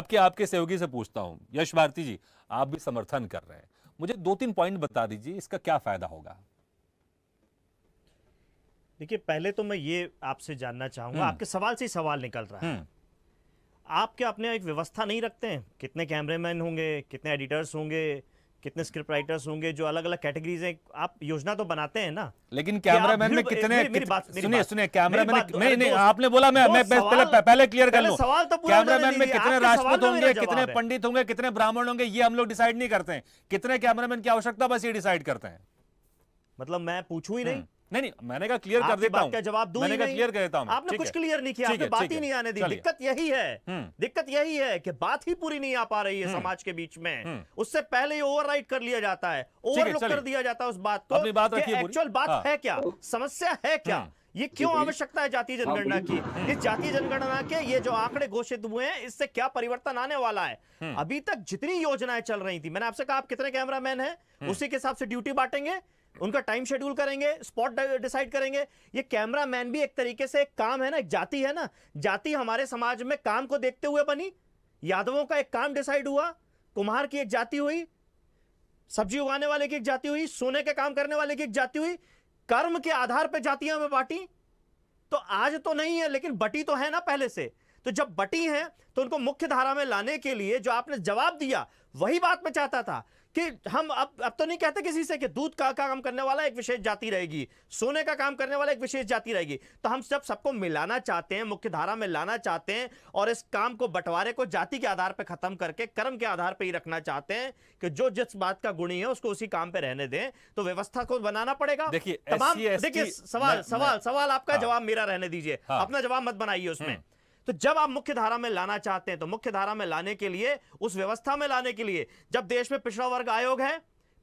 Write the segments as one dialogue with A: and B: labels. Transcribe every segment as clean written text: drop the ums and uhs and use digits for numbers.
A: आपके आपके सहयोगी से पूछता हूं, यश भारती जी, आप भी समर्थन कर रहे हैं, मुझे 2-3 पॉइंट बता दीजिए, इसका क्या फायदा होगा?
B: देखिए, पहले तो मैं ये आपसे जानना चाहूंगा, आपके सवाल से ही सवाल निकल रहा है, आप क्या अपने एक व्यवस्था नहीं रखते हैं? कितने कैमरामैन होंगे, कितने एडिटर्स होंगे, कितने स्क्रिप्ट राइटर्स होंगे, जो अलग अलग कैटेगरीज हैं, आप योजना तो बनाते हैं ना?
A: लेकिन कैमरामैन में कितने, सुनिए कैमरामैन, नहीं आपने बोला, मैं पहले क्लियर कर लूं, कैमरामैन में कितने राजपूत होंगे, कितने पंडित होंगे, कितने ब्राह्मण होंगे, ये हम लोग डिसाइड नहीं करते हैं। कितने कैमरामैन की आवश्यकता बस ये डिसाइड करते हैं।
B: मतलब मैं पूछूं ही नहीं?
A: नहीं, मैंने कहा क्लियर कर देता हूं,
B: जवाब दूं,
A: मैंने कहा क्लियर कर देता हूं।
B: आपने कुछ क्लियर नहीं किया, आपने बात ही नहीं आने दी। दिक्कत यही है कि बात ही पूरी नहीं आ पा रही है समाज के बीच में। उससे पहले ही ओवरराइड कर लिया जाता है, ओवरलुक कर दिया जाता है उस बात को। एक्चुअल बात है क्या, समस्या है क्या, ये क्यों आवश्यकता है जातीय जनगणना की? इस जातीय जनगणना के ये जो आंकड़े घोषित हुए हैं, इससे क्या परिवर्तन आने वाला है? अभी तक जितनी योजनाएं चल रही थी, मैंने आपसे कहा आप कितने कैमरामैन हैं, उसी के हिसाब से ड्यूटी बांटेंगे, उनका टाइम शेड्यूल करेंगे, स्पॉट डिसाइड करेंगे। ये कैमरामैन भी एक तरीके से एक काम है ना, एक जाति है ना। जाति हमारे समाज में काम को देखते हुए बनी। यादवों का एक काम डिसाइड हुआ, कुम्हार की एक जाति हुई, सब्जी उगाने वाले की एक जाति हुई, सोने के काम करने वाले की एक जाति हुई। कर्म के आधार पर जातियां में बांटी। तो आज तो नहीं है, लेकिन बटी तो है ना पहले से। तो जब बटी है तो उनको मुख्य धारा में लाने के लिए जो आपने जवाब दिया, वही बात मैं चाहता था कि हम अब तो नहीं कहते किसी से कि दूध का काम करने वाला एक विशेष जाति रहेगी, सोने का काम करने वाला एक विशेष जाति रहेगी। तो हम जब सबको मिलाना चाहते हैं, मुख्य धारा में लाना चाहते हैं, और इस काम को, बंटवारे को जाति के आधार पर खत्म करके कर्म के आधार पर ही रखना चाहते हैं कि जो जिस बात का गुणी है उसको उसी काम पे रहने दें, तो व्यवस्था को बनाना पड़ेगा। देखिए सवाल आपका, जवाब मेरा रहने दीजिए, अपना जवाब मत बनाइए उसमें। तो जब आप मुख्य धारा में लाना चाहते हैं, तो मुख्य धारा में लाने के लिए, उस व्यवस्था में लाने के लिए, जब देश में पिछड़ा वर्ग आयोग है,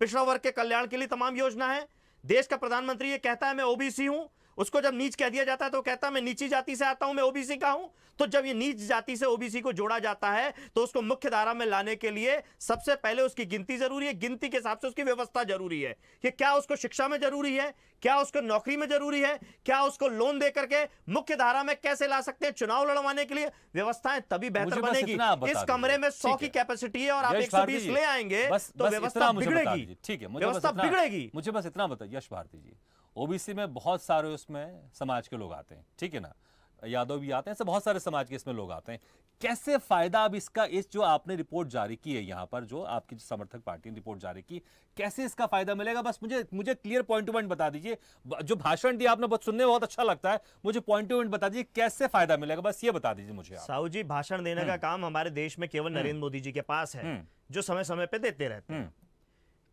B: पिछड़ा वर्ग के कल्याण के लिए तमाम योजना है, देश का प्रधानमंत्री ये कहता है मैं ओबीसी हूं, उसको जब नीच कह दिया जाता है तो कहता है मैं नीची जाति से आता हूं, मैं ओबीसी का हूं। तो जब ये नीच जाति से ओबीसी को जोड़ा जाता है, तो उसको मुख्य धारा में लाने के लिए सबसे पहले उसकी गिनती जरूरी है, गिनती के हिसाब से उसकी व्यवस्था जरूरी है कि क्या उसको शिक्षा में जरूरी है, क्या उसको नौकरी में जरूरी है, क्या उसको लोन दे करके मुख्य धारा में कैसे ला सकते हैं, चुनाव लड़वाने के लिए व्यवस्थाएं तभी बेहतर बनेगी। इस कमरे में 100 की कैपेसिटी है और आप 120 ले आएंगे तो व्यवस्था बिगड़ेगी।
A: ठीक है,
B: व्यवस्था बिगड़ेगी।
A: मुझे बस इतना बताइए यश भारती जी, ओबीसी में बहुत सारे उसमें समाज के लोग आते हैं, ठीक है ना, यादव भी आते हैं, ऐसे बहुत सारे समाज के इसमें लोग आते हैं। कैसे फायदा अब इसका, इस जो आपने रिपोर्ट जारी की है यहाँ पर, जो आपकी समर्थक पार्टी ने रिपोर्ट जारी की, कैसे इसका फायदा मिलेगा? बस मुझे क्लियर पॉइंट टू पॉइंट बता दीजिए। जो भाषण दिया आपने, सुनने में बहुत अच्छा लगता है, मुझे पॉइंट टू पॉइंट बता दीजिए कैसे फायदा मिलेगा, बस ये बता दीजिए मुझे।
B: साहू जी, भाषण देने का काम हमारे देश में केवल नरेंद्र मोदी जी के पास है, जो समय समय पे देते रहते हैं,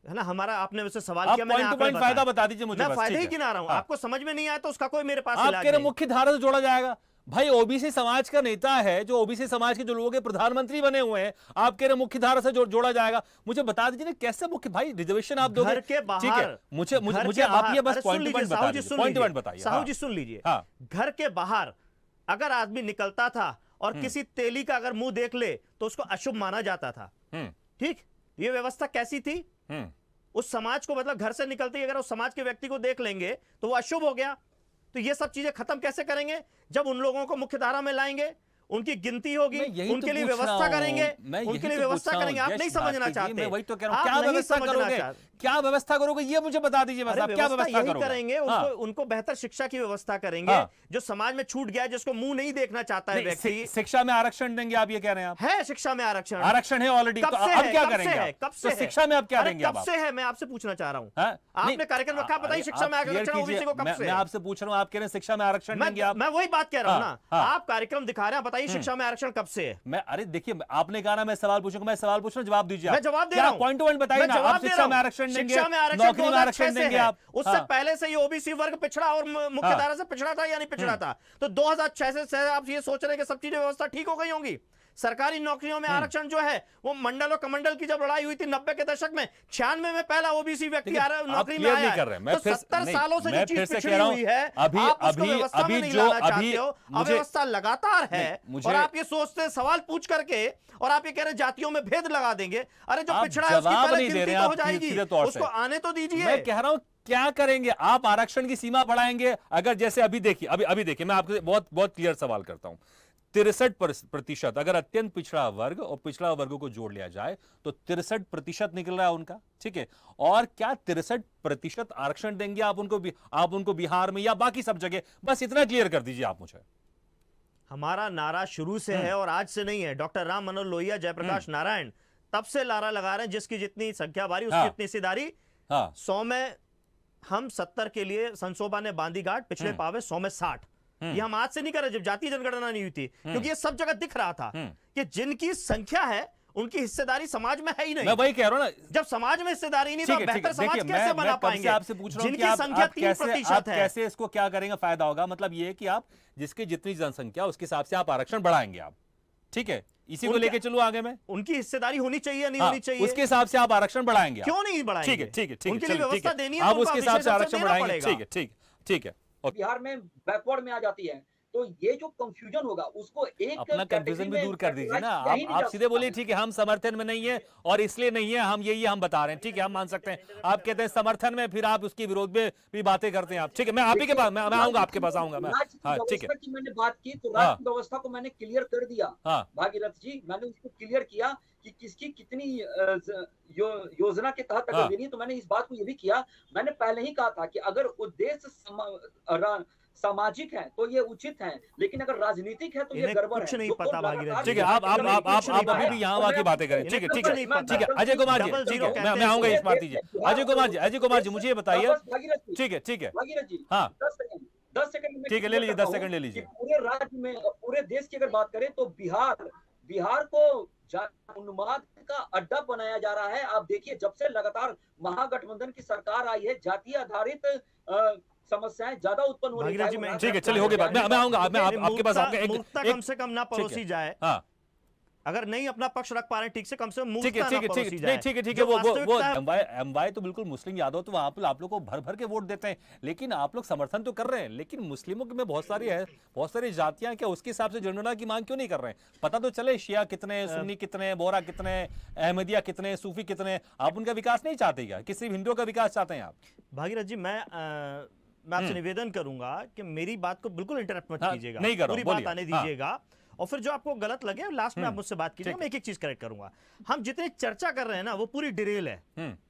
B: है ना। हमारा आपने मुझसे सवाल किया, मैंने
A: फायदा बता दीजिए मुझे।
B: मैं फायदे ही गिना रहा हूं, आपको समझ में नहीं आया तो उसका कोई मेरे पास
A: आप कह रहे मुख्य धारा से जोड़ा जाएगा। भाई ओबीसी समाज का नेता है, जो ओबीसी समाज के जो लोग प्रधानमंत्री बने हुए हैं, आप कह रहे मुख्य धारा से जोड़ा जाएगा। मुझे बता दीजिए ना कैसे मुख्य, भाई रिजर्वेशन आप दोगे, ठीक है, मुझे आप ये बस पॉइंट टू पॉइंट बताइए।
B: साहू जी सुन लीजिए, घर के बाहर अगर आदमी निकलता था और किसी तेली का अगर मुंह देख ले तो उसको अशुभ माना जाता था, ठीक। ये व्यवस्था कैसी थी उस समाज को, मतलब घर से निकलते ही अगर उस समाज के व्यक्ति को देख लेंगे तो वो अशुभ हो गया। तो ये सब चीजें खत्म कैसे करेंगे? जब उन लोगों को मुख्य धारा में लाएंगे, उनकी गिनती होगी, उनके लिए व्यवस्था करेंगे, उनके लिए व्यवस्था करेंगे। आप नहीं समझना चाहते,
A: मैं वही तो कह रहा हूं, क्या व्यवस्था करोगे, क्या व्यवस्था करोगे, ये मुझे बता दीजिए बस। आप क्या व्यवस्था
B: करेंगे? उनको बेहतर शिक्षा की व्यवस्था करेंगे, जो समाज में छूट गया, जिसको मुंह नहीं देखना चाहता है व्यक्ति।
A: शिक्षा में आरक्षण देंगे, आप ये कह रहे हैं?
B: है शिक्षा में आरक्षण
A: है ऑलरेडी, अब क्या करेंगे?
B: कब से
A: शिक्षा में आप क्या देंगे?
B: कब से है, मैं आपसे पूछना चाह रहा हूँ। आपने कार्यक्रम रखा, बताइए शिक्षा में आरक्षण ओबीसी को कब से?
A: मैं आपसे पूछ रहा हूँ, आप कह रहे हैं शिक्षा में आरक्षण देंगे आप।
B: मैं वही बात कह रहा हूँ ना, आप कार्यक्रम दिखा रहे हैं, बताइए शिक्षा में आरक्षण कब से?
A: मैं, अरे देखिए, आपने कहा ना मैं सवाल पूछूंगा, मैं सवाल पूछ रहा हूं, जवाब दीजिए।
B: मैं जवाब दे रहा हूं,
A: पॉइंट टू पॉइंट बताइए ना। आप शिक्षा में आरक्षण देंगे, नौकरी में आरक्षण देंगे आप।
B: उससे पहले से ये ओबीसी वर्ग पिछड़ा और मुख्य धारा से पिछड़ा था या नहीं पिछड़ा था? तो 2006 से आप ये सोच रहे हैं कि सब चीजें व्यवस्था ठीक हो गई होंगी। सरकारी नौकरियों में आरक्षण जो है वो मंडल और कमंडल की जब लड़ाई हुई थी 90 के दशक में, 96 में पहला ओबीसी व्यक्ति नौकरी में आया है। तो 70 सालों से जो चीज पिछड़ी हुई है, अव्यवस्था लगातार है। और आप ये सोचते, सवाल पूछ करके, और आप ये कह रहे जातियों में भेद लगा देंगे। अरे जो पिछड़ा है उसकी पहले गिनती तो हो जाएगी, उसको आने तो दीजिए।
A: मैं कह रहा हूं क्या करेंगे आप? आरक्षण की सीमा बढ़ाएंगे? अगर जैसे अभी देखिए, मैं आपसे बहुत क्लियर सवाल करता हूं, 63% अगर अत्यंत पिछड़ा वर्ग और पिछड़ा वर्ग को जोड़ लिया जाए तो 63% निकल रहा है उनका, ठीक है। और क्या 63% आरक्षण देंगे आप उनको बिहार में या बाकी सब जगह? बस इतना क्लियर कर दीजिए आप मुझे।
B: हमारा नारा शुरू से है और आज से नहीं है। डॉक्टर राम मनोहर लोहिया, जयप्रकाश नारायण तब से नारा लगा रहे हैं, जिसकी जितनी संख्या बारी उसकी उतनी हिस्सेदारी। 100 में हम 70 के लिए संसोबा ने बांधी गांठ, पिछले पावे 100 में 60। ये हम आज से नहीं कर रहे जब जातीय जनगणना नहीं हुई थी, क्योंकि ये सब जगह दिख रहा था कि जिनकी संख्या है उनकी हिस्सेदारी समाज में है ही नहीं।
A: मैं वही कह रहा हूं ना,
B: जब समाज में हिस्सेदारी नहीं तो बेहतर समाज कैसे बना पाएंगे?
A: आपसे पूछ रहा हूं कि
B: संख्या 3% है,
A: कैसे इसको क्या करेंगे, फायदा होगा? मतलब ये कि आप जिसकी जितनी जनसंख्या उसके हिसाब से आप आरक्षण बढ़ाएंगे आप, ठीक है। इसी को लेके चलो आगे में,
B: उनकी हिस्सेदारी होनी चाहिए नहीं होनी चाहिए,
A: उसके हिसाब से आप आरक्षण बढ़ाएंगे।
B: क्यों नहीं बढ़ाएंगे?
A: ठीक है, ठीक है, ठीक है,
B: उनके लिए व्यवस्था देनी है,
A: आप उसके हिसाब से आरक्षण बढ़ाएंगे। ठीक है, ठीक है, ठीक है।
C: बिहार में बैकवर्ड में आ जाती है, तो ये जो कंफ्यूजन होगा उसको एक
A: अपना कंफ्यूजन भी दूर कर दीजिए ना। आप सीधे बोलिए ठीक है हम समर्थन में नहीं है और इसलिए नहीं है, हम बता रहे हैं, ठीक है, हम मान सकते हैं। आप कहते हैं समर्थन में, फिर आप उसकी विरोध में भी बातें करते हैं आप, ठीक है। मैं आप ही के पास मैं आऊंगा, आपके पास आऊंगा मैं। हाँ ठीक है,
C: मैंने बात की तो राज्य व्यवस्था को मैंने क्लियर कर दिया भागीरथ जी, मैंने उसको क्लियर किया कि किसकी कितनी योजना के तहत अगर देनी है। तो मैंने इस बात को ये भी किया, मैंने पहले ही कहा था कि अगर उद्देश्य सामाजिक है तो ये उचित है, लेकिन अगर राजनीतिक है तो ये गड़बड़ है।
B: कुछ नहीं पता भागीरथ,
A: ठीक है। आप अभी भी यहाँ वहाँ की बातें करें, ठीक है, ठीक है, ठीक है। अजय कुमार जी, ठीक है, मैं आऊंगा, इस बात दीजिए। अजय कुमार जी मुझे ये बताइए, ठीक है, ठीक है,
C: भागीरथ जी,
A: हाँ
C: 10 सेकंड
A: ठीक है, ले लीजिए, 10 सेकंड ले लीजिए।
C: पूरे राज्य में, पूरे देश की अगर बात करें तो बिहार को उन्माद का अड्डा बनाया जा रहा है। आप देखिए, जब से लगातार महागठबंधन की सरकार आई है, जातीय आधारित समस्याएं ज्यादा उत्पन्न हो रही है।
A: ठीक है, चलिए हो गई बात, मैं आऊंगा, मैं आपके पास आऊंगा।
B: कम से कम ना परोसी जाए, अगर नहीं अपना पक्ष रख पा रहे ठीक से कम से कम
A: ठीक है, ठीक है, ठीक है। वो एमवाई तो बिल्कुल मुस्लिम यादव तो आप लोग को भर भर के वोट देते हैं, लेकिन आप लोग समर्थन तो कर रहे हैं, लेकिन मुस्लिमों में बहुत सारी जातियां, क्या उसके हिसाब से जनगणना की मांग क्यों नहीं कर रहे हैं? पता तो चले शिया कितने, सुन्नी कितने, बोरा कितने, अहमदिया कितने, सूफी कितने। आप उनका विकास नहीं चाहते क्या, कि सिर्फ हिंदुओं का विकास चाहते हैं आप?
B: भागीरथ जी, मैं आपसे निवेदन करूंगा कि मेरी बात को बिल्कुल इंटरप्ट मत कीजिएगा,
A: नहीं करो,
B: पूरी बात आने दीजिएगा। और फिर जो आपको गलत लगे लास्ट में आप मुझसे बात कीजिएगा, मैं एक एक चीज करेक्ट करूंगा। हम जितनी चर्चा कर रहे हैं ना वो पूरी डिरेल है,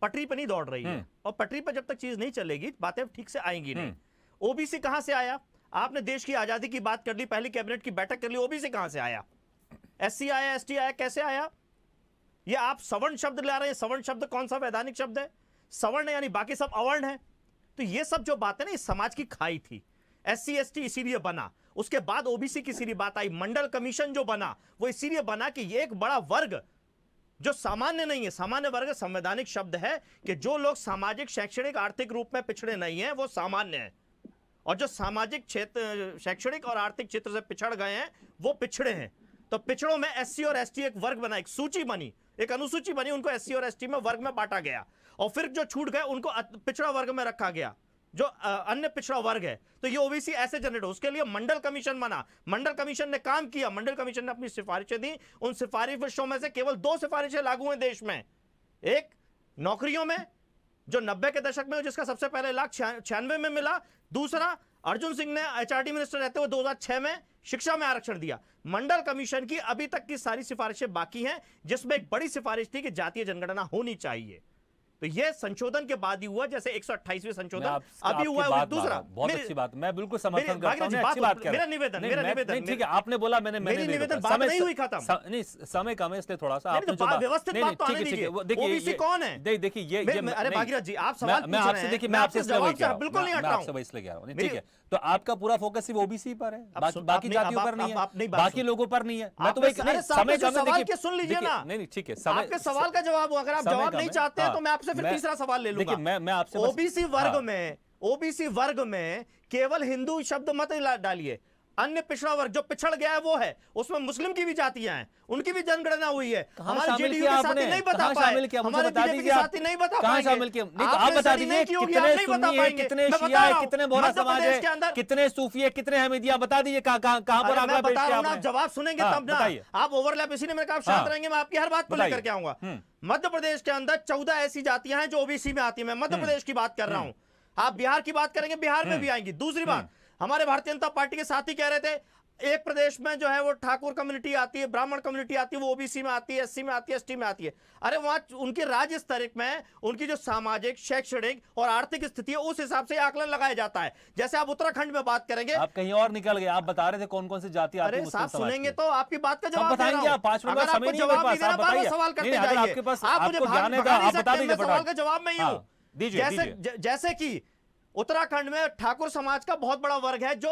B: पटरी पे नहीं दौड़ रही है, और पटरी पे जब तक चीज नहीं चलेगी बातें ठीक से आएंगी नहीं। ओबीसी कहां से आया? आपने देश की आजादी की बात कर ली, पहली कैबिनेट की बैठक कर ली, ओबीसी कहां से आया? एससी आया, एसटी आया, कैसे आया? ये आप सवर्ण शब्द ला रहे हैं। सवर्ण शब्द कौन सा वैधानिक शब्द है? सवर्ण यानी बाकी सब अवर्ण है। तो ये सब जो बातें ना, इस समाज की खाई थी। एससी एसटी इसीलिए बना, उसके बाद ओबीसी की सीधी बात आई। मंडल कमीशन जो बना वो इसीलिए बना कि ये एक बड़ा वर्ग जो सामान्य नहीं है, सामान्य वर्ग संवैधानिक शब्द है कि जो लोग सामाजिक, शैक्षणिक, आर्थिक रूप में पिछड़े नहीं हैं वो सामान्य है, और जो सामाजिक क्षेत्र, शैक्षणिक और आर्थिक क्षेत्र से पिछड़ गए हैं वो पिछड़े हैं। तो पिछड़ों में एससी और एसटी एक वर्ग बना, एक सूची बनी, एक अनुसूची बनी, उनको एससी और एसटी में वर्ग में बांटा गया, और फिर जो छूट गए उनको पिछड़ा वर्ग में रखा गया, जो अन्य पिछड़ा वर्ग है। तो ये ओबीसी ऐसे जनरेट हो, उसके लिए मंडल कमीशन बना। मंडल कमीशन ने काम किया, मंडल कमीशन ने अपनी सिफारिशें दी। उन सिफारिशों में से केवल 2 सिफारिशें लागू हैं देश में। एक नौकरियों में जो 90 के दशक में, जिसका सबसे पहले लाख 96 में मिला। दूसरा, अर्जुन सिंह ने एचआरडी मिनिस्टर रहते हुए 2006 में शिक्षा में आरक्षण दिया। मंडल कमीशन की अभी तक की सारी सिफारिशें बाकी हैं, जिसमें एक बड़ी सिफारिश थी कि जातीय जनगणना होनी चाहिए। तो यह संशोधन के बाद ही हुआ, जैसे 128वें संशोधन अभी हुआ है। दूसरा,
A: बहुत अच्छी बात, मैं बिल्कुल समर्थन करता हूं, अच्छी बात कर
B: मेरा निवेदन
A: ठीक है, आपने बोला, मैंने
B: निवेदन बात नहीं हुई खत्म,
A: नहीं समय कम है इसलिए थोड़ा सा आपने
B: जो व्यवस्थित बात तो आने दीजिए। ओबीसी कौन है?
A: देखिए ये
B: अरे भागीरथ जी, आप सवाल
A: मैं आपसे, देखिए मैं आपसे
B: बिल्कुल नहीं हट रहा
A: हूं, इसलिए कह रहा हूं, ठीक है। तो आपका पूरा फोकस सिर्फ ओबीसी पर है, बाकी जातियों पर नहीं है, बाकी लोगों पर नहीं है। मैं तो वही समय कम है,
B: सवाल के सुन लीजिए ना।
A: नहीं ठीक है,
B: आपके सवाल का जवाब, अगर आप जवाब नहीं चाहते हैं तो मैं आपसे फिर तीसरा सवाल ले लूंगा।
A: मैं आपसे
B: ओबीसी वर्ग में केवल हिंदू शब्द मत डालिए। अन्य पिछड़ा वर्ग जो पिछड़ गया है वो है, उसमें मुस्लिम की भी जातियां हैं, उनकी भी जनगणना हुई है। हमारे जेडीयू के साथी नहीं बता पाए, हमारे बीजेपी के साथी नहीं बता पाएंगे।
A: शामिल किया नहीं तो आप बता दीजिए, कितने सुन्नी है, कितने शिया है, कितने बोहरा समाज है, कितने सूफी है, कितने अहमदिया, बता दीजिए कहां पर आंकड़ा पेश किया आपने।
B: आप जवाब सुनेंगे तब ना, आप ओवरलैप, इसी ने मैंने कहा आप शांत रहेंगे, मैं आपकी हर बात को लेकर के आऊंगा। मध्य प्रदेश के अंदर 14 ऐसी जातियां हैं जो ओबीसी में आती है। मैं मध्य प्रदेश की बात कर रहा हूं, आप बिहार की बात करेंगे, बिहार में भी आएंगी। दूसरी बात, हमारे भारतीय जनता पार्टी के साथी कह रहे थे एक प्रदेश में जो है वो ठाकुर कम्युनिटी आती है, ब्राह्मण कम्युनिटी आती है, वो ओबीसी में आती है, एससी में आती है, एसटी में आती है। अरे वहां उनके राज्य स्तर में उनकी जो सामाजिक, शैक्षणिक और आर्थिक स्थिति है उस हिसाब से आकलन लगाया जाता है। जैसे आप उत्तराखंड में बात करेंगे,
A: आप कहीं और निकल गए, आप बता रहे थे कौन कौन सी जाति आती है।
B: साहब सुनेंगे तो आपकी बात का जवाब
A: बताएंगे आप। 5 मिनट का समय नहीं है,
B: बार सवाल करते जाइए।
A: आपके पास आपको जाने का, आप बता दीजिए
B: सवाल का जवाब में ही हूं।
A: दीजिए।
B: जैसे कि उत्तराखंड में ठाकुर समाज का बहुत बड़ा वर्ग है जो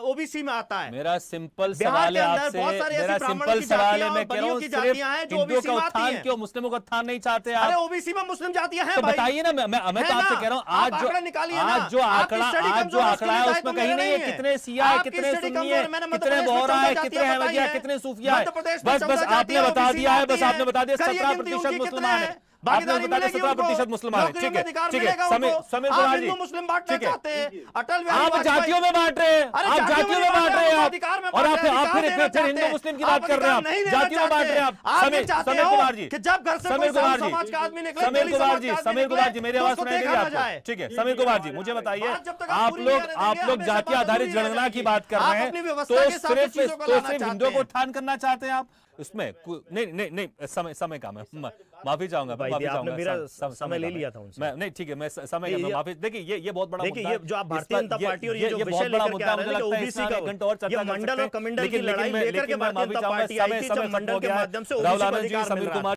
B: ओबीसी में आता है।
A: मेरा सिंपल सवाल है आपसे, मेरा सिंपल सवाल है, मैं कह रहा हूं सिर्फ हिंदुओं का उत्थान क्यों, मुस्लिमों का उत्थान नहीं चाहते आप?
B: अरे ओबीसी में मुस्लिम जातियां हैं,
A: तो बताइए ना। मैं तो आपसे कह रहा हूं, आज जो आंकड़ा है उसमें कहीं नहीं है कितने शिया है, कितने सुन्नी है, कितने बोहरा है, कितने अहमदिया है, कितने सूफिया है। बस आपने बता दिया है, बस आपने बता दिया 17% मुसलमान है, आपने बता दिया 17% मुसलमान है। ठीक है, ठीक है। समीर कुमार जी,
B: मुस्लिम बांटना चाहते हैं, अटल
A: आप जातियों में बांट रहे हैं, आप जातियों में बांट रहे हैं आप, और आप फिर हिंदू मुस्लिम की बात कर रहे हैं, आप जातियों में बांट रहे हैं आप। समीर कुमार जी, समीर कुमार जी, मेरी आवाज सुनाई दे रही है आपको? ठीक है, समीर कुमार जी, मुझे बताइए, आप लोग जाति आधारित जनगणना की बात कर रहे हैं, तो सिर्फ हिंदुओं को उत्थान करना चाहते हैं आप? इसमें नहीं, समय कम है, माफी चाहूंगा,
B: मेरा समय ले लिया था उनसे।
A: मैं नहीं, ठीक है, मैं समय माफी। देखिए ये बहुत बड़ा मुद्दा,
B: ये जो आप भारतीय जनता पार्टी और ये जो विषय लेकर आ रहे हैं, मुझे लगता है घंटा और चर्चा मंडल और कमंडल की लड़ाई लेकर के भारतीय जनता पार्टी आई थी, जब मंडल के माध्यम से
A: राहुल आनंद जी, समीर कुमार